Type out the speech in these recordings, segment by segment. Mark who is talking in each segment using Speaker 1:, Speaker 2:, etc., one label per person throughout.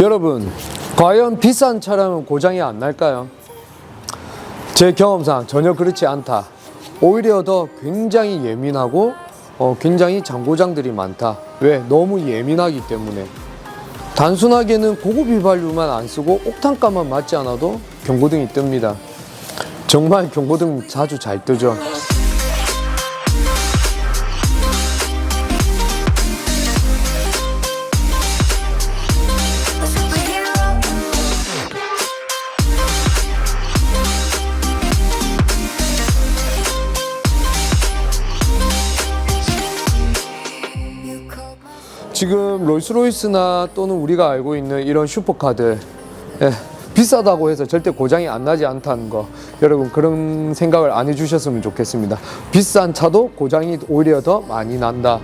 Speaker 1: 여러분, 과연 비싼 차량은 고장이 안 날까요? 제 경험상 전혀 그렇지 않다. 오히려 더 굉장히 예민하고 굉장히 잔고장들이 많다. 왜? 너무 예민하기 때문에. 단순하게는 고급 휘발유만 안 쓰고 옥탄가만 맞지 않아도 경고등이 뜹니다. 정말 경고등 자주 잘 뜨죠. 지금 롤스로이스나 또는 우리가 알고 있는 이런 슈퍼카들, 비싸다고 해서 절대 고장이 안 나지 않다는 거, 여러분 그런 생각을 안 해주셨으면 좋겠습니다. 비싼 차도 고장이 오히려 더 많이 난다.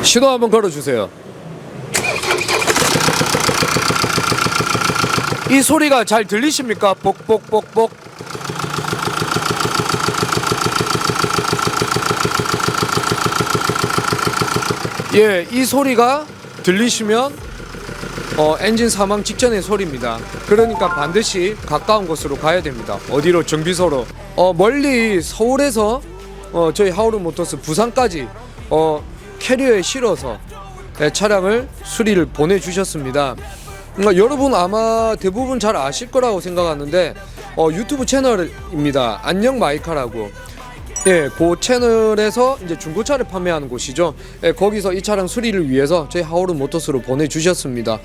Speaker 1: 시동 한번 걸어주세요. 이 소리가 잘 들리십니까? 복복복복. 예, 이 소리가 들리시면 엔진 사망 직전의 소리입니다. 그러니까 반드시 가까운 곳으로 가야 됩니다. 어디로? 정비소로. 멀리 서울에서 저희 하우르모터스 부산까지 캐리어에 실어서 차량을 수리를 보내주셨습니다. 여러분 아마 대부분 잘 아실 거라고 생각하는데 유튜브 채널입니다. 안녕 마이카라고. 예, 그 채널에서 이제 중고차를 판매하는 곳이죠. 예, 거기서 이 차량 수리를 위해서 저희 하우르모터스로 보내주셨습니다.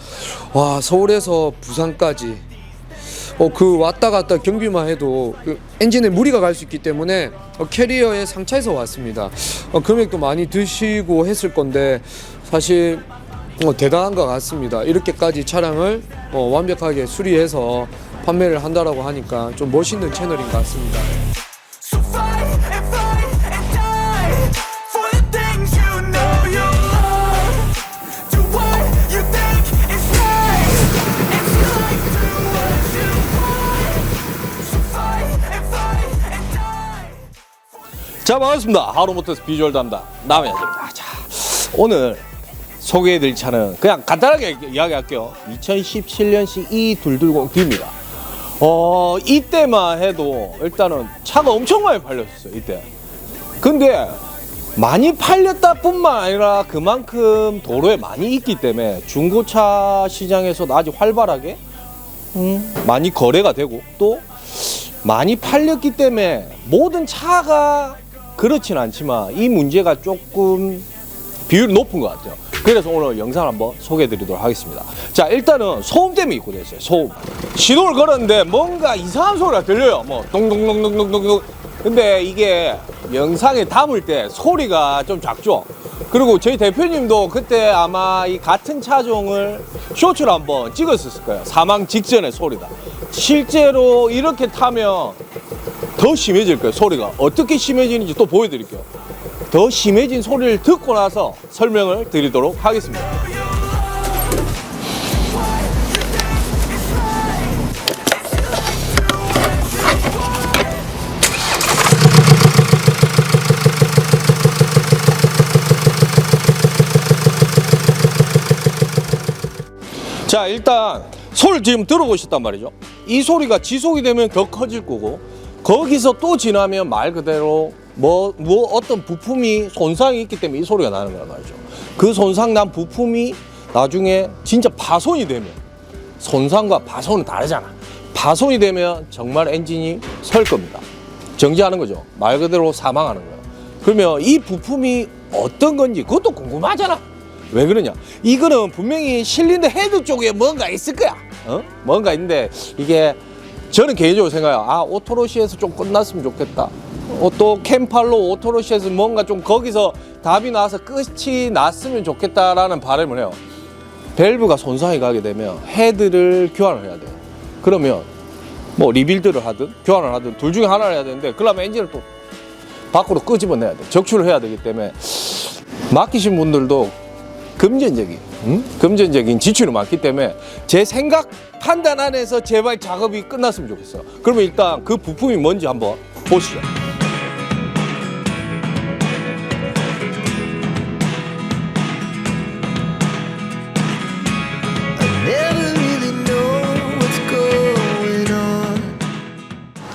Speaker 1: 와, 서울에서 부산까지. 그 왔다 갔다 경비만 해도 그 엔진에 무리가 갈 수 있기 때문에 캐리어에 상차해서 왔습니다. 금액도 많이 드시고 했을 건데 사실 대단한 것 같습니다. 이렇게까지 차량을 완벽하게 수리해서 판매를 한다라고 하니까 좀 멋있는 채널인 것 같습니다.
Speaker 2: 자, 반갑습니다. 하우르모터스 비주얼 담당 남현입니다. 자, 오늘 소개해드릴 차는 그냥 간단하게 이야기할게요. 2017년식 E220D입니다. 이때만 해도 일단은 차가 엄청 많이 팔렸었어요. 이때. 근데 많이 팔렸다 뿐만 아니라 그만큼 도로에 많이 있기 때문에 중고차 시장에서도 아주 활발하게 많이 거래가 되고, 또 많이 팔렸기 때문에 모든 차가 그렇진 않지만 이 문제가 조금 비율이 높은 것 같아요. 그래서 오늘 영상을 한번 소개해 드리도록 하겠습니다. 자, 일단은 소음 때문에 입고돼 있어요. 소음. 시동을 걸었는데 뭔가 이상한 소리가 들려요. 뭐 동동동동동동. 근데 이게 영상에 담을 때 소리가 좀 작죠. 그리고 저희 대표님도 그때 아마 이 같은 차종을 쇼츠로 한번 찍었을 거예요. 사망 직전의 소리다. 실제로 이렇게 타면 더 심해질 거예요. 소리가 어떻게 심해지는지 또 보여드릴게요. 더 심해진 소리를 듣고 나서 설명을 드리도록 하겠습니다. 자, 일단 소리를 지금 들어보셨단 말이죠. 이 소리가 지속이 되면 더 커질 거고, 거기서 또 지나면 말 그대로 어떤 부품이 손상이 있기 때문에 이 소리가 나는 거란 말이죠. 그 손상난 부품이 나중에 진짜 파손이 되면, 손상과 파손은 다르잖아. 파손이 되면 정말 엔진이 설 겁니다. 정지하는 거죠. 말 그대로 사망하는 거예요. 그러면 이 부품이 어떤 건지 그것도 궁금하잖아. 왜 그러냐? 이거는 분명히 실린더 헤드 쪽에 뭔가 있을 거야. 뭔가 있는데, 이게 저는 개인적으로 생각해요. 오토로시에서 좀 끝났으면 좋겠다. 또 캠팔로 오토로시에서 뭔가 좀 거기서 답이 나와서 끝이 났으면 좋겠다라는 바람을 해요. 밸브가 손상이 가게 되면 헤드를 교환을 해야 돼요. 그러면 뭐 리빌드를 하든 교환을 하든 둘 중에 하나를 해야 되는데, 그러면 엔진을 또 밖으로 끄집어내야 돼. 적출을 해야 되기 때문에 맡기신 분들도 금전적인 지출이 많기 때문에 제 생각 판단 안에서 제발 작업이 끝났으면 좋겠어. 그러면 일단 그 부품이 뭔지 한번 보시죠.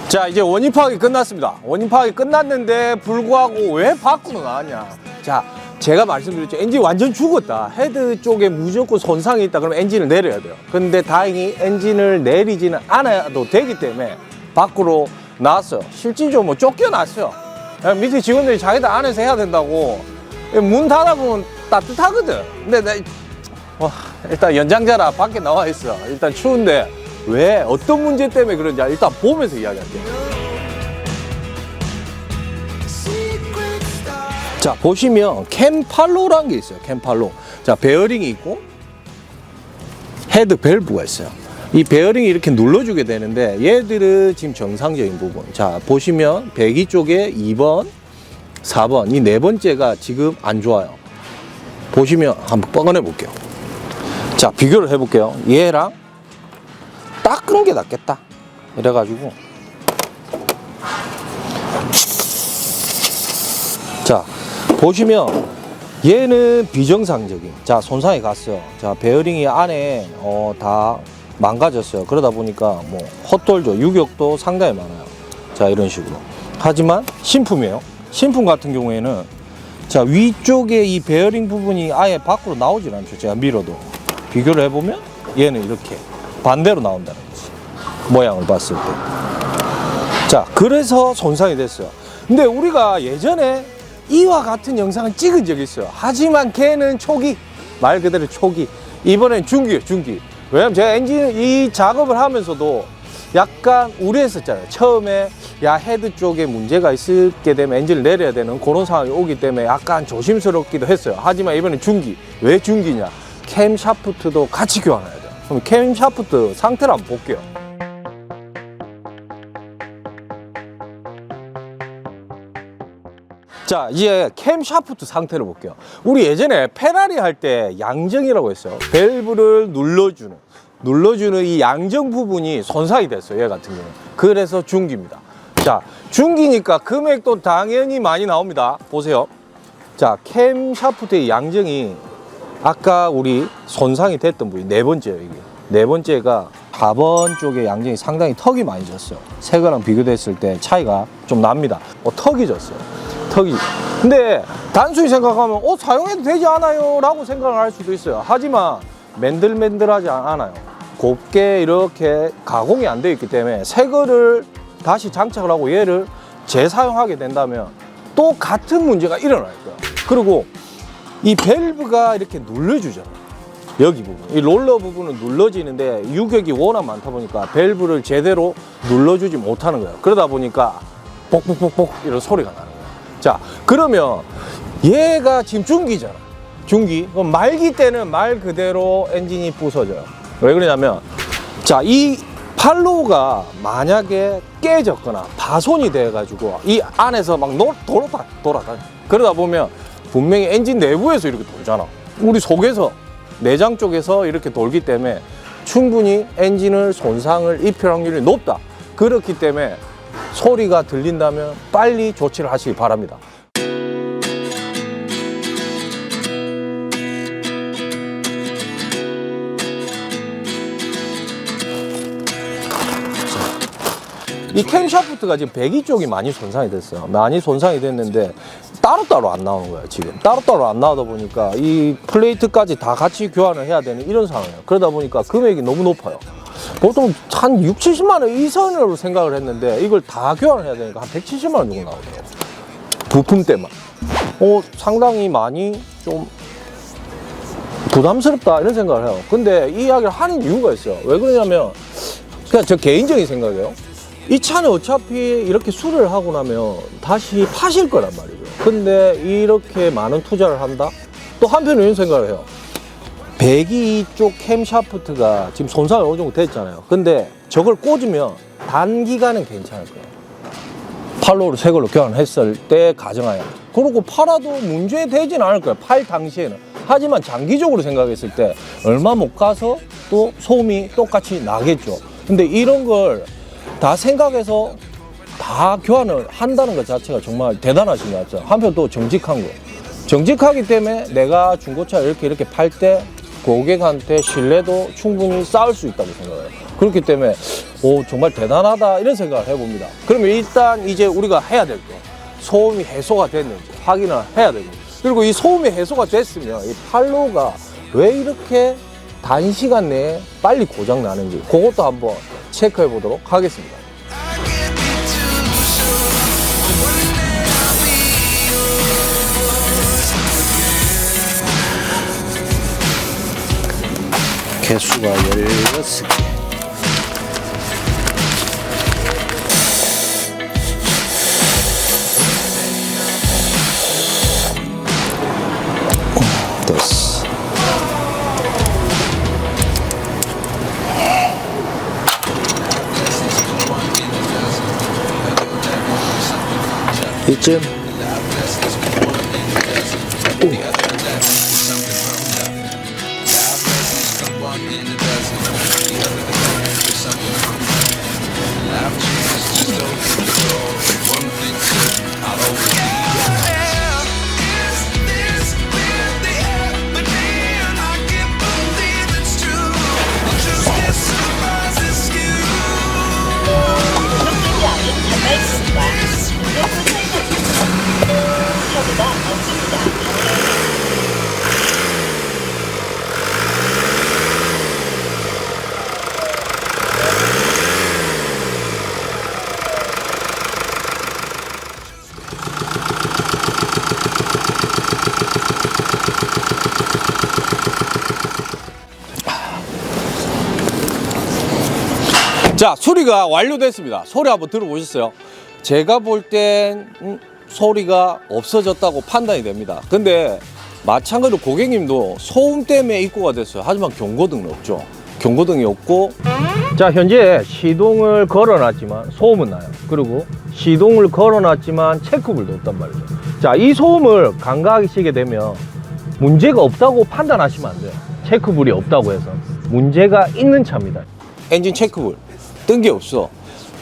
Speaker 2: 자, 이제 원인 파악이 끝났습니다. 원인 파악이 끝났는데 불구하고 왜 밖으로 나왔냐. 자, 제가 말씀드렸죠. 엔진 완전 죽었다. 헤드 쪽에 무조건 손상이 있다. 그러면 엔진을 내려야 돼요. 근데 다행히 엔진을 내리지는 않아도 되기 때문에 밖으로 나왔어요. 실질적으로 뭐 쫓겨났어요. 밑에 직원들이 자기들 안에서 해야 된다고. 문 닫아보면 따뜻하거든. 근데 일단 연장자라 밖에 나와 있어. 일단 추운데 왜 어떤 문제 때문에 그런지 일단 보면서 이야기할게요. 자, 보시면 캠팔로라는 게 있어요. 캠팔로. 자, 베어링이 있고 헤드 밸브가 있어요. 이 베어링이 이렇게 눌러주게 되는데 얘들은 지금 정상적인 부분. 자, 보시면 배기 쪽에 2번, 4번 이 네 번째가 지금 안 좋아요. 보시면 한번 뻐근해 볼게요. 자, 비교를 해볼게요. 얘랑 닦은 게 낫겠다. 이래가지고 자, 보시면 얘는 비정상적인 자 손상이 갔어요. 자, 베어링이 안에 다 망가졌어요. 그러다 보니까 뭐 헛돌죠. 유격도 상당히 많아요. 자, 이런 식으로. 하지만 신품이에요. 신품 같은 경우에는 자, 위쪽에 이 베어링 부분이 아예 밖으로 나오질 않죠. 제가 밀어도 비교를 해보면 얘는 이렇게 반대로 나온다는 거지. 모양을 봤을 때. 자, 그래서 손상이 됐어요. 근데 우리가 예전에 이와 같은 영상을 찍은 적이 있어요. 하지만 걔는 초기, 말 그대로 초기. 이번엔 중기예요, 중기. 왜냐면 제가 엔진 이 작업을 하면서도 약간 우려했었잖아요. 처음에 야, 헤드 쪽에 문제가 있게 되면 엔진을 내려야 되는 그런 상황이 오기 때문에 약간 조심스럽기도 했어요. 하지만 이번엔 중기. 왜 중기냐? 캠 샤프트도 같이 교환해야 돼요. 그럼 캠 샤프트 상태를 한번 볼게요. 자, 이제 캠 샤프트 상태를 볼게요. 우리 예전에 페라리 할 때 양정이라고 했어요. 밸브를 눌러주는 이 양정 부분이 손상이 됐어요. 얘 같은 경우는. 그래서 중기입니다. 자, 중기니까 금액도 당연히 많이 나옵니다. 보세요. 자, 캠 샤프트의 양정이 아까 우리 손상이 됐던 부위 네 번째예요. 이게 네 번째가 4번 쪽에 양정이 상당히 턱이 많이 졌어요. 새 거랑 비교됐을 때 차이가 좀 납니다. 턱이 졌어요. 턱이. 근데 단순히 생각하면 사용해도 되지 않아요? 라고 생각을 할 수도 있어요. 하지만 맨들맨들하지 않아요. 곱게 이렇게 가공이 안 되어 있기 때문에 새 거를 다시 장착을 하고 얘를 재사용하게 된다면 또 같은 문제가 일어날 거예요. 그리고 이 밸브가 이렇게 눌러주잖아요. 여기 부분, 이 롤러 부분은 눌러지는데 유격이 워낙 많다 보니까 밸브를 제대로 눌러주지 못하는 거예요. 그러다 보니까 복복복복 이런 소리가 나는 거예요. 자, 그러면 얘가 지금 중기잖아. 중기. 그럼 말기 때는 말 그대로 엔진이 부서져요. 왜 그러냐면 자, 이 팔로우가 만약에 깨졌거나 파손이 돼가지고 이 안에서 막 돌아다녀. 그러다 보면 분명히 엔진 내부에서 이렇게 돌잖아. 우리 속에서 내장 쪽에서 이렇게 돌기 때문에 충분히 엔진을 손상을 입힐 확률이 높다. 그렇기 때문에 소리가 들린다면 빨리 조치를 하시기 바랍니다. 이 캠 샤프트가 지금 배기 쪽이 많이 손상이 됐어요. 많이 손상이 됐는데 따로따로 안 나오는 거예요. 지금 따로따로 안 나오다 보니까 이 플레이트까지 다 같이 교환을 해야 되는 이런 상황이에요. 그러다 보니까 금액이 너무 높아요. 보통 한 6, 70만 원 이상으로 생각을 했는데 이걸 다 교환을 해야 되니까 한 170만 원 정도 나오더라고요. 부품 때만. 상당히 많이 좀 부담스럽다 이런 생각을 해요. 근데 이 이야기를 하는 이유가 있어요. 왜 그러냐면 그냥 저 개인적인 생각이에요. 이 차는 어차피 이렇게 수리를 하고 나면 다시 파실 거란 말이죠. 근데 이렇게 많은 투자를 한다? 또 한편으로 이런 생각을 해요. 배기 쪽 캠 샤프트가 지금 손상이 어느 정도 됐잖아요. 근데 저걸 꽂으면 단기간은 괜찮을 거예요. 팔로우를 새 걸로 교환했을 때 가정하여 그러고 팔아도 문제 되진 않을 거예요. 팔 당시에는. 하지만 장기적으로 생각했을 때 얼마 못 가서 또 소음이 똑같이 나겠죠. 근데 이런 걸 다 생각해서 다 교환을 한다는 것 자체가 정말 대단하신 것 같아요. 한편 또 정직한 거. 정직하기 때문에 내가 중고차 이렇게 팔 때 고객한테 신뢰도 충분히 쌓을 수 있다고 생각해요. 그렇기 때문에 정말 대단하다 이런 생각을 해봅니다. 그러면 일단 이제 우리가 해야 될 거, 소음이 해소가 됐는지 확인을 해야 되고, 그리고 이 소음이 해소가 됐으면 이 팔로가 왜 이렇게 단시간 내에 빨리 고장 나는지 그것도 한번 체크해 보도록 하겠습니다. 개수가 16개. 됐어. 이쯤. 자, 수리가 완료됐습니다. 소리 한번 들어보셨어요? 제가 볼 땐 소리가 없어졌다고 판단이 됩니다. 근데 마찬가지로 고객님도 소음 때문에 입고가 됐어요. 하지만 경고등은 없죠. 경고등이 없고, 자, 현재 시동을 걸어놨지만 소음은 나요. 그리고 시동을 걸어놨지만 체크불도 없단 말이죠. 자, 이 소음을 간과하시게 되면 문제가 없다고 판단하시면 안 돼요. 체크불이 없다고 해서 문제가 있는 차입니다. 엔진 체크불 뜬 게 없어.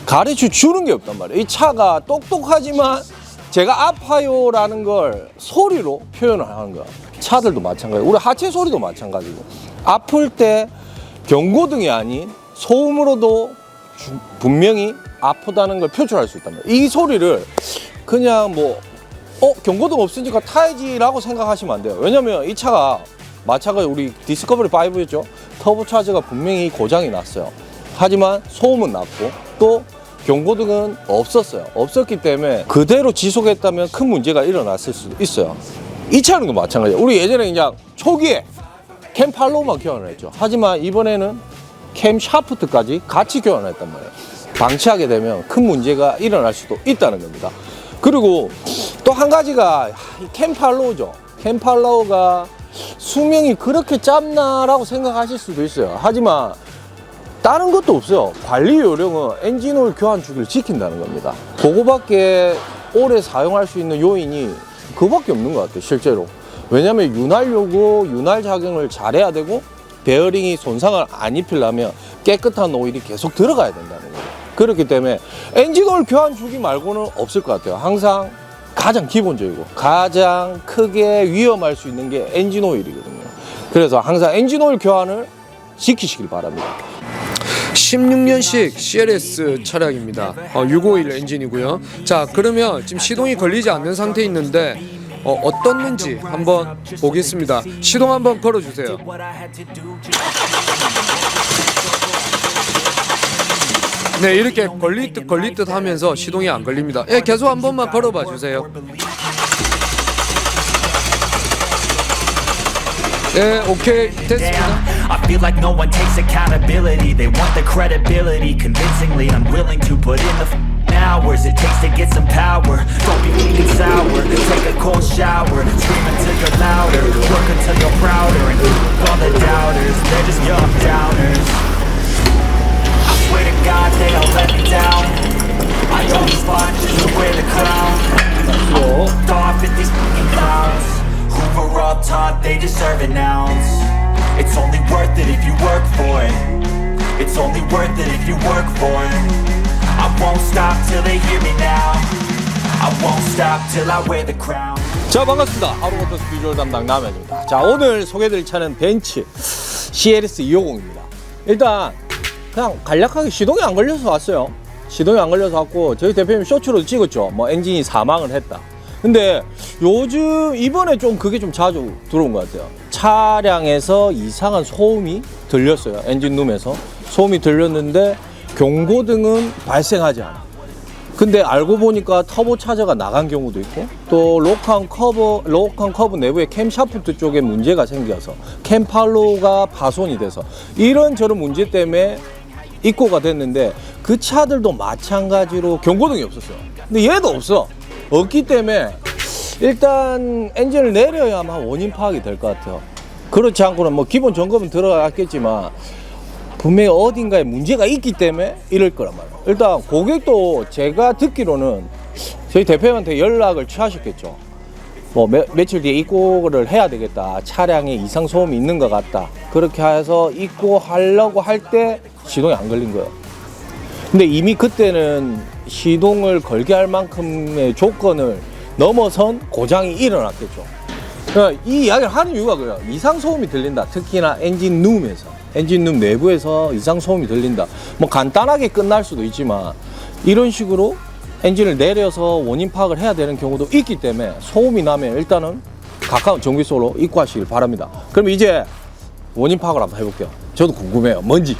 Speaker 2: 가르쳐 주는 게 없단 말이에요. 이 차가 똑똑하지만 제가 아파요 라는 걸 소리로 표현을 하는 거야. 차들도 마찬가지고 우리 하체 소리도 마찬가지고 아플 때 경고등이 아닌 소음으로도 분명히 아프다는 걸 표출할 수 있단 말이에요. 이 소리를 그냥 경고등 없으니까 타야지 라고 생각하시면 안 돼요. 왜냐면 이 차가 마찬가지로 우리 디스커버리 5였죠. 터보차저가 분명히 고장이 났어요. 하지만 소음은 났고 또 경고등은 없었어요. 없었기 때문에 그대로 지속했다면 큰 문제가 일어났을 수도 있어요. 이 차는도 마찬가지예요. 우리 예전에 그냥 초기에 캠 팔로우만 교환을 했죠. 하지만 이번에는 캠 샤프트까지 같이 교환을 했단 말이에요. 방치하게 되면 큰 문제가 일어날 수도 있다는 겁니다. 그리고 또 한 가지가 캠 팔로우죠. 캠 팔로우가 수명이 그렇게 짧나라고 생각하실 수도 있어요. 하지만 다른 것도 없어요. 관리 요령은 엔진오일 교환 주기를 지킨다는 겁니다. 그거밖에 오래 사용할 수 있는 요인이 그거밖에 없는 것 같아요, 실제로. 왜냐면 윤활유고 윤활 작용을 잘해야 되고 베어링이 손상을 안 입히려면 깨끗한 오일이 계속 들어가야 된다는 거예요. 그렇기 때문에 엔진오일 교환 주기 말고는 없을 것 같아요. 항상 가장 기본적이고 가장 크게 위험할 수 있는 게 엔진오일이거든요. 그래서 항상 엔진오일 교환을 지키시길 바랍니다.
Speaker 1: 16년식 CLS 차량입니다. 651 엔진이고요. 자, 그러면 지금 시동이 걸리지 않는 상태에 있는데 어떻는지 한번 보겠습니다. 시동 한번 걸어주세요. 네, 이렇게 걸리듯 하면서 시동이 안 걸립니다. 예, 계속 한 번만 걸어봐 주세요. 네, 오케이, 됐습니다.
Speaker 3: I feel like no one takes accountability. They want the credibility convincingly. I'm willing to put in the hours it takes to get some power. Don't be feeling sour. Take a cold shower. Scream until you're louder. Work until you're prouder. And all the doubters, they're just young downers. I swear to God they all let me down. I always fought just to wear the crown. Hold off at these fucking clowns who were all taught they deserve an ounce. It's only worth it if you work for it. It's only worth it if you work for it. I won't stop till they hear me now. I won't stop till I wear the crown.
Speaker 2: 자, 반갑습니다. 하루버터스 비주얼 담당 남현입니다. 자, 오늘 소개해드릴 차는 벤츠 CLS 250입니다. 일단 그냥 간략하게 시동이 안 걸려서 왔어요. 시동이 안 걸려서 왔고, 저희 대표님 쇼츠로도 찍었죠. 뭐 엔진이 사망을 했다. 근데 요즘 이번에 좀 그게 좀 자주 들어온 것 같아요. 차량에서 이상한 소음이 들렸어요. 엔진룸에서 소음이 들렸는데 경고등은 발생하지 않아. 근데 알고 보니까 터보 차저가 나간 경우도 있고, 또 록한 커브 내부에 캠 샤프트 쪽에 문제가 생겨서 캠팔로가 파손이 돼서 이런저런 문제 때문에 입고가 됐는데, 그 차들도 마찬가지로 경고등이 없었어요. 근데 얘도 없기 때문에 일단 엔진을 내려야만 원인 파악이 될 것 같아요. 그렇지 않고는 뭐 기본 점검은 들어갔겠지만 분명히 어딘가에 문제가 있기 때문에 이럴 거란 말이에요. 일단 고객도 제가 듣기로는 저희 대표님한테 연락을 취하셨겠죠. 뭐 며칠 뒤에 입고를 해야 되겠다, 차량에 이상 소음이 있는 것 같다, 그렇게 해서 입고하려고 할 때 시동이 안 걸린 거예요. 근데 이미 그때는 시동을 걸게 할 만큼의 조건을 넘어선 고장이 일어났겠죠. 그러니까 이 이야기를 하는 이유가 그래요. 이상 소음이 들린다, 특히나 엔진룸 내부에서 이상 소음이 들린다. 뭐 간단하게 끝날 수도 있지만 이런 식으로 엔진을 내려서 원인 파악을 해야 되는 경우도 있기 때문에 소음이 나면 일단은 가까운 정비소로 입고하시길 바랍니다. 그럼 이제 원인 파악을 한번 해볼게요. 저도 궁금해요. 뭔지.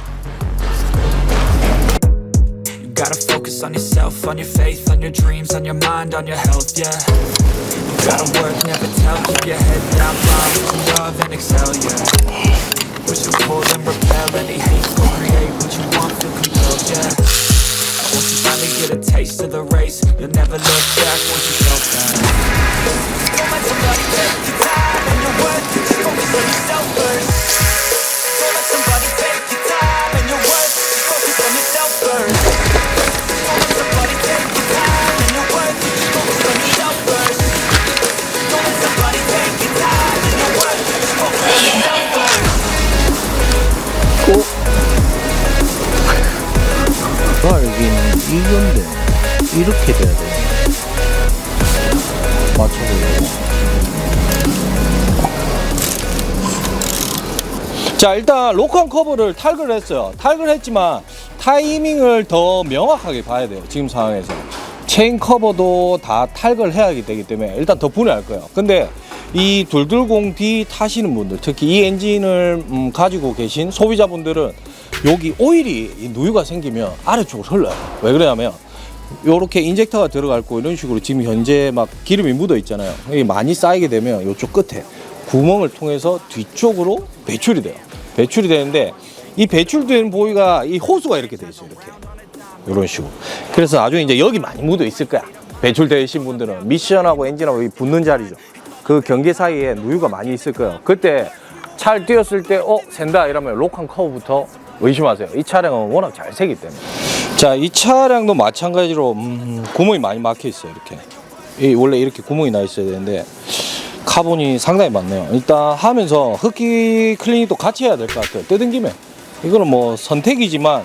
Speaker 3: You gotta focus on yourself, on your faith, on your dreams, on your mind, on your health, yeah. You gotta work, never tell, keep your head down, find what you love and excel, yeah. Push and pull and repel any hate, go create what you want, feel compelled, yeah. Once you finally get a taste of the race, you'll never look back once you felt that. Don't let somebody take your time and your worth, just focus on yourself first. Don't let somebody take your time and your worth, just focus on yourself first. Don't let somebody take your time and your worth, just focus on yourself first. Don't let somebody take your time and your worth, just focus on yourself first.
Speaker 2: 여기는 이건데 이렇게 돼야 돼. 맞춰보려고. 자, 일단 록한 커버를 탈거를 했어요. 탈거를 했지만 타이밍을 더 명확하게 봐야 돼요. 지금 상황에서 체인 커버도 다 탈거를 해야 되기 때문에 일단 더 분해할 거예요. 근데 이 220D 타시는 분들, 특히 이 엔진을 가지고 계신 소비자분들은 여기 오일이 누유가 생기면 아래쪽으로 흘러요. 왜 그러냐면 요렇게 인젝터가 들어갔고 이런 식으로 지금 현재 막 기름이 묻어 있잖아요. 이게 많이 쌓이게 되면 이쪽 끝에 구멍을 통해서 뒤쪽으로 배출이 돼요. 배출이 되는데 이 배출되는 부위가 이 호수가 이렇게 돼 있어요. 이렇게 이런 식으로. 그래서 나중에 이제 여기 많이 묻어 있을 거야. 배출되신 분들은 미션하고 엔진하고 붙는 자리죠. 그 경계 사이에 누유가 많이 있을 거예요. 그때 차를 띄웠을 때 샌다 이러면 록한 커브부터 의심하세요. 이 차량은 워낙 잘 새기 때문에. 자, 이 차량도 마찬가지로 구멍이 많이 막혀 있어요. 이렇게 원래 이렇게 구멍이 나 있어야 되는데 카본이 상당히 많네요. 일단 하면서 흡기 클리닉도 같이 해야 될 것 같아요. 뜯은 김에. 이거는 뭐 선택이지만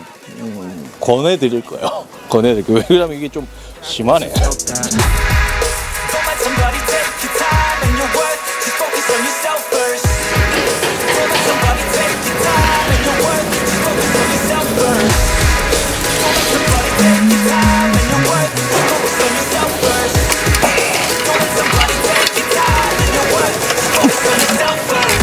Speaker 2: 권해드릴 거예요. 권해드릴 거예요. 왜냐면 이게 좀 심하네.
Speaker 3: Don't let somebody take your time and your worth, just focus on yourself first. Don't let somebody take your time and your worth, just focus on yourself first. Don't let somebody take your time and your worth, just focus on yourself first. Don't let somebody take your time and your worth, just focus on yourself first.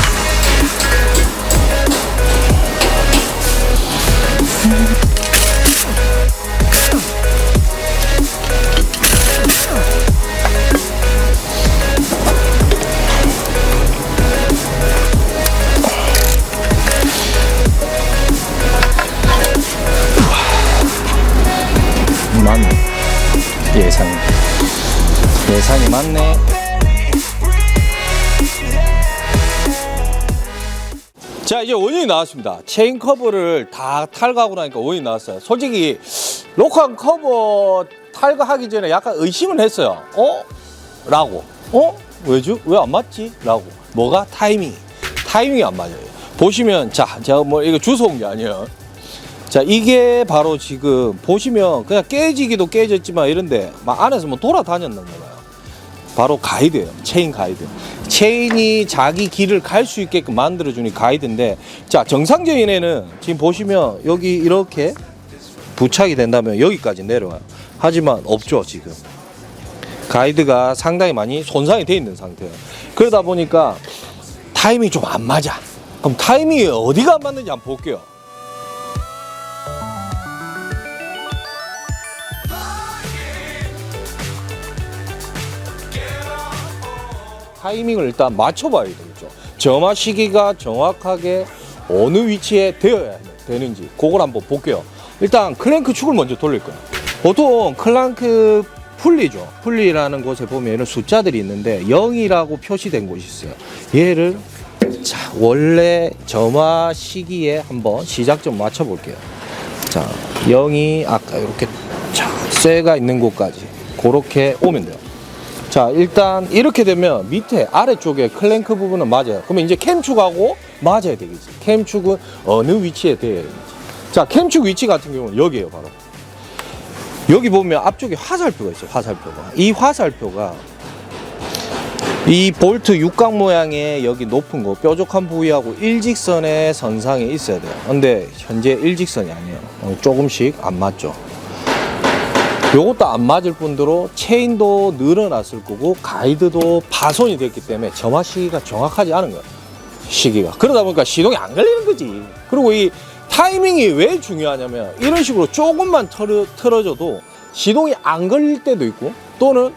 Speaker 2: 맞네. 예상이 맞네. 자, 이제 원인이 나왔습니다. 체인 커버를 다 탈거하고 나니까 원인이 나왔어요. 솔직히 록한 커버 탈거하기 전에 약간 의심은 했어요. 라고. 왜죠? 왜 안 맞지? 라고. 뭐가? 타이밍이 안 맞아요. 보시면, 자, 제가 뭐 이거 주워 온 게 아니에요. 자, 이게 바로 지금 보시면 그냥 깨지기도 깨졌지만 이런데 막 안에서 뭐 돌아다녔나 봐요. 바로 가이드예요. 체인 가이드. 체인이 자기 길을 갈 수 있게끔 만들어주는 가이드인데, 자, 정상적인에는 지금 보시면 여기 이렇게 부착이 된다면 여기까지 내려와요. 하지만 없죠, 지금. 가이드가 상당히 많이 손상이 돼 있는 상태예요. 그러다 보니까 타이밍이 좀 안 맞아. 그럼 타이밍이 어디가 안 맞는지 한번 볼게요. 타이밍을 일단 맞춰봐야 되겠죠. 점화 시기가 정확하게 어느 위치에 되어야 되는지 그걸 한번 볼게요. 일단 클랭크 축을 먼저 돌릴 거예요. 보통 클랭크 풀리죠. 풀리라는 곳에 보면 이런 숫자들이 있는데 0이라고 표시된 곳이 있어요. 얘를 자, 원래 점화 시기에 한번 시작점 맞춰볼게요. 자, 0이 아까 이렇게 자, 쇠가 있는 곳까지 그렇게 오면 돼요. 자, 일단 이렇게 되면 밑에 아래쪽에 클랭크 부분은 맞아요. 그러면 이제 캠축하고 맞아야 되겠지. 캠축은 어느 위치에 돼야 되는지. 자, 캠축 위치 같은 경우는 여기에요. 바로 여기 보면 앞쪽에 화살표가 있어요. 화살표가. 이 화살표가 이 볼트 육각 모양의 여기 높은 거 뾰족한 부위하고 일직선의 선상에 있어야 돼요. 근데 현재 일직선이 아니에요. 조금씩 안 맞죠. 요것도 안 맞을 뿐더러 체인도 늘어났을 거고 가이드도 파손이 됐기 때문에 점화 시기가 정확하지 않은 거예요. 시기가. 그러다 보니까 시동이 안 걸리는 거지. 그리고 이 타이밍이 왜 중요하냐면 이런 식으로 조금만 틀어져도 시동이 안 걸릴 때도 있고 또는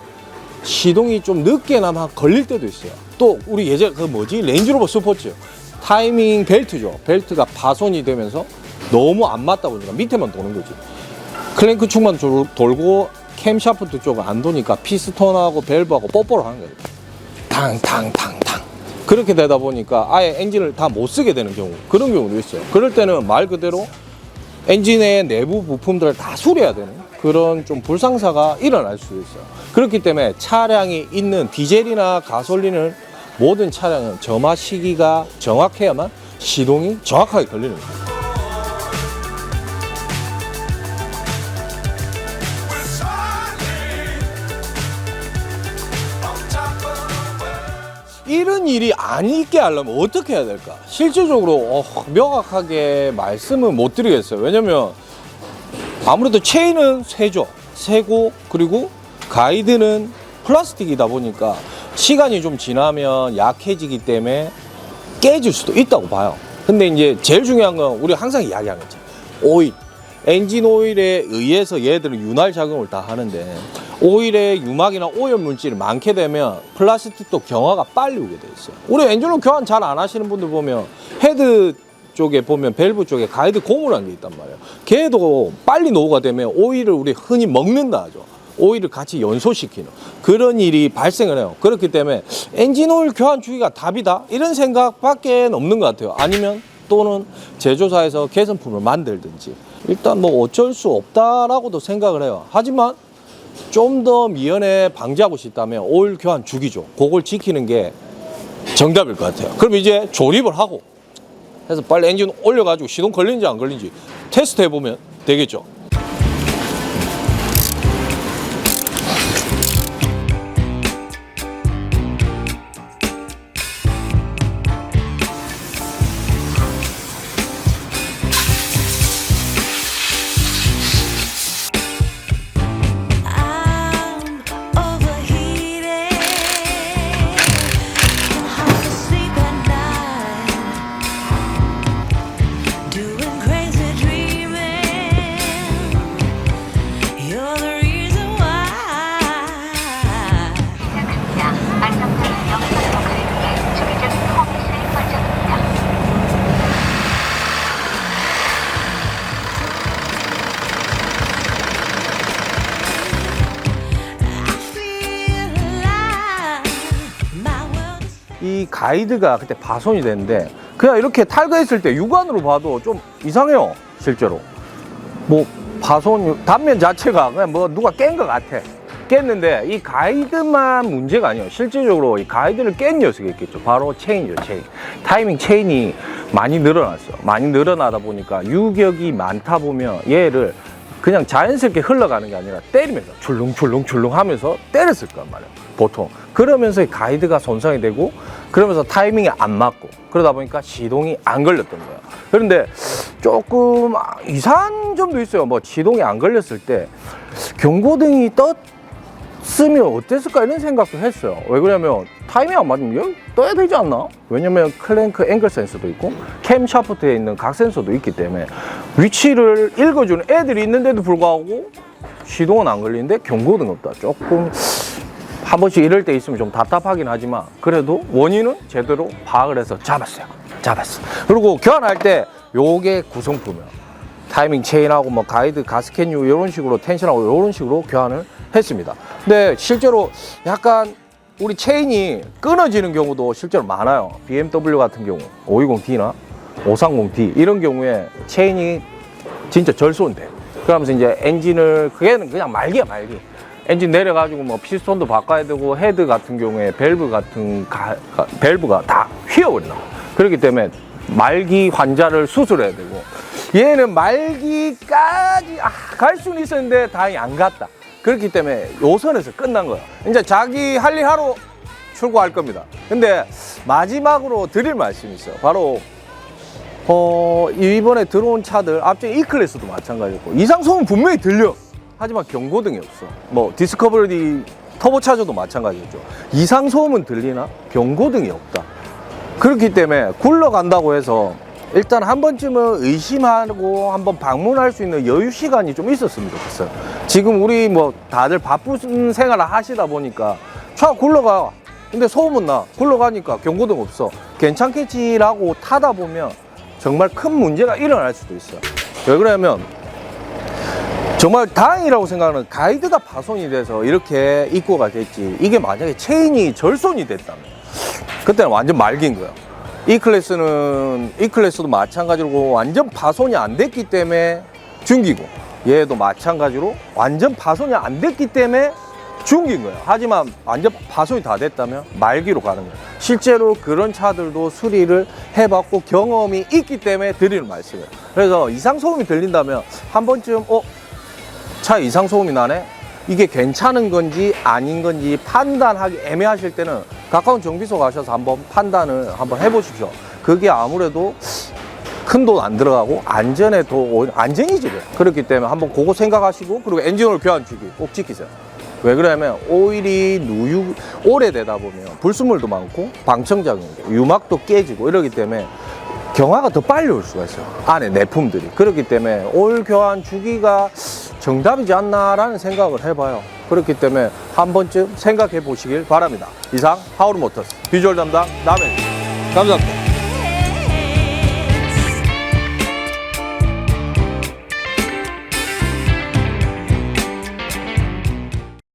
Speaker 2: 시동이 좀 늦게나마 걸릴 때도 있어요. 또 우리 예전 그 뭐지? 레인지로버 스포츠 타이밍 벨트죠. 벨트가 파손이 되면서 너무 안 맞다 보니까 밑에만 도는 거지. 클랭크 축만 돌고 캠샤프트 쪽은 안 도니까 피스톤하고 밸브하고 뽀뽀를 하는 거예요. 탕탕탕탕. 그렇게 되다 보니까 아예 엔진을 다 못 쓰게 되는 경우, 그런 경우도 있어요. 그럴 때는 말 그대로 엔진의 내부 부품들을 다 수리해야 되는 그런 좀 불상사가 일어날 수 있어요. 그렇기 때문에 차량이 있는 디젤이나 가솔린을 모든 차량은 점화 시기가 정확해야만 시동이 정확하게 걸리는 거예요. 이런 일이 안 있게 하려면 어떻게 해야 될까? 실질적으로 명확하게 말씀은 못 드리겠어요. 왜냐면 아무래도 체인은 새고 그리고 가이드는 플라스틱이다 보니까 시간이 좀 지나면 약해지기 때문에 깨질 수도 있다고 봐요. 근데 이제 제일 중요한 건 우리가 항상 이야기하는 거죠. 오일. 엔진 오일에 의해서 얘들은 윤활 작용을 다 하는데 오일에 유막이나 오염 물질이 많게 되면 플라스틱도 경화가 빨리 오게 돼 있어요. 우리 엔진오일 교환 잘 안 하시는 분들 보면 헤드 쪽에 보면 밸브 쪽에 가이드 고무라는 게 있단 말이에요. 걔도 빨리 노후가 되면 오일을 우리 흔히 먹는다 하죠. 오일을 같이 연소시키는 그런 일이 발생을 해요. 그렇기 때문에 엔진오일 교환 주기가 답이다 이런 생각밖에 없는 것 같아요. 아니면 또는 제조사에서 개선품을 만들든지 일단 뭐 어쩔 수 없다라고도 생각을 해요. 하지만 좀 더 미연에 방지하고 싶다면 오일 교환 주기죠. 그걸 지키는 게 정답일 것 같아요. 그럼 이제 조립을 하고 해서 빨리 엔진 올려가지고 시동 걸리는지 안 걸리는지 테스트 해보면 되겠죠. 이 가이드가 그때 파손이 됐는데 그냥 이렇게 탈거했을 때 육안으로 봐도 좀 이상해요. 실제로 뭐 파손 단면 자체가 그냥 뭐 누가 깬 것 같아. 깼는데 이 가이드만 문제가 아니에요. 실질적으로 이 가이드를 깬 녀석이 있겠죠. 바로 체인이죠, 체인. 타이밍 체인이 많이 늘어났어요. 많이 늘어나다 보니까 유격이 많다 보면 얘를 그냥 자연스럽게 흘러가는 게 아니라 때리면서 출렁출렁 하면서 때렸을 거란 말이에요, 보통. 그러면서 이 가이드가 손상이 되고 그러면서 타이밍이 안 맞고 그러다 보니까 시동이 안 걸렸던 거예요. 그런데 조금 이상한 점도 있어요. 뭐 시동이 안 걸렸을 때 경고등이 떴으면 어땠을까 이런 생각도 했어요. 왜 그러냐면 타이밍 안 맞으면 여기 떠야 되지 않나? 왜냐면 클랭크 앵글 센서도 있고 캠 샤프트에 있는 각 센서도 있기 때문에 위치를 읽어주는 애들이 있는데도 불구하고 시동은 안 걸리는데 경고등 없다. 조금 한 번씩 이럴 때 있으면 좀 답답하긴 하지만 그래도 원인은 제대로 파악을 해서 잡았어요. 그리고 교환할 때 요게 구성품이에요. 타이밍 체인하고 뭐 가이드, 가스켓류 이런 식으로 텐션하고 이런 식으로 교환을 했습니다. 근데 실제로 약간 우리 체인이 끊어지는 경우도 실제로 많아요. BMW 같은 경우 520D나 530D 이런 경우에 체인이 진짜 절손돼. 그러면서 이제 엔진을 그게는 그냥 말기야 말기. 엔진 내려가지고 뭐 피스톤도 바꿔야 되고 헤드 같은 경우에 밸브 같은 밸브가 다 휘어버린다. 그렇기 때문에 말기 환자를 수술해야 되고 얘는 말기까지 갈 수는 있었는데 다행히 안 갔다. 그렇기 때문에 요 선에서 끝난 거야. 이제 자기 할 일 하러 출고할 겁니다. 근데 마지막으로 드릴 말씀이 있어요. 바로 이번에 들어온 차들 앞쪽에 E클래스도 마찬가지고 이상 소음 분명히 들려. 하지만 경고등이 없어. 뭐 디스커버리 터보차저도 마찬가지죠. 이상 소음은 들리나 경고등이 없다. 그렇기 때문에 굴러간다고 해서 일단 한 번쯤은 의심하고 한번 방문할 수 있는 여유 시간이 좀 있었으면 좋겠어요. 지금 우리 뭐 다들 바쁜 생활을 하시다 보니까 차 굴러가. 근데 소음은 나. 굴러가니까 경고등 없어. 괜찮겠지라고 타다 보면 정말 큰 문제가 일어날 수도 있어요. 왜 그러냐면 정말 다행이라고 생각하는 가이드가 파손이 돼서 이렇게 입고가 됐지. 이게 만약에 체인이 절손이 됐다면 그때는 완전 말긴 거예요. E클래스도 마찬가지로 완전 파손이 안 됐기 때문에 중기고 얘도 마찬가지로 완전 파손이 안 됐기 때문에 중기인 거예요. 하지만 완전 파손이 다 됐다면 말기로 가는 거예요. 실제로 그런 차들도 수리를 해봤고 경험이 있기 때문에 드리는 말씀이에요. 그래서 이상 소음이 들린다면 한 번쯤 차 이상 소음이 나네? 이게 괜찮은 건지 아닌 건지 판단하기 애매하실 때는 가까운 정비소 가셔서 한번 판단을 한번 해보십시오. 그게 아무래도 큰 돈 안 들어가고 안전에 안전이지. 그렇기 때문에 한번 그거 생각하시고 그리고 엔진오일 교환 주기 꼭 지키세요. 왜 그러냐면 오일이 오래되다 보면 불순물도 많고 방청작용도 유막도 깨지고 이러기 때문에 경화가 더 빨리 올 수가 있어요. 안에 내품들이. 그렇기 때문에 오일 교환 주기가 정답이지 않나라는 생각을 해봐요. 그렇기 때문에 한 번쯤 생각해 보시길 바랍니다. 이상 하우르모터스 비주얼 담당 남해입니다. 감사합니다.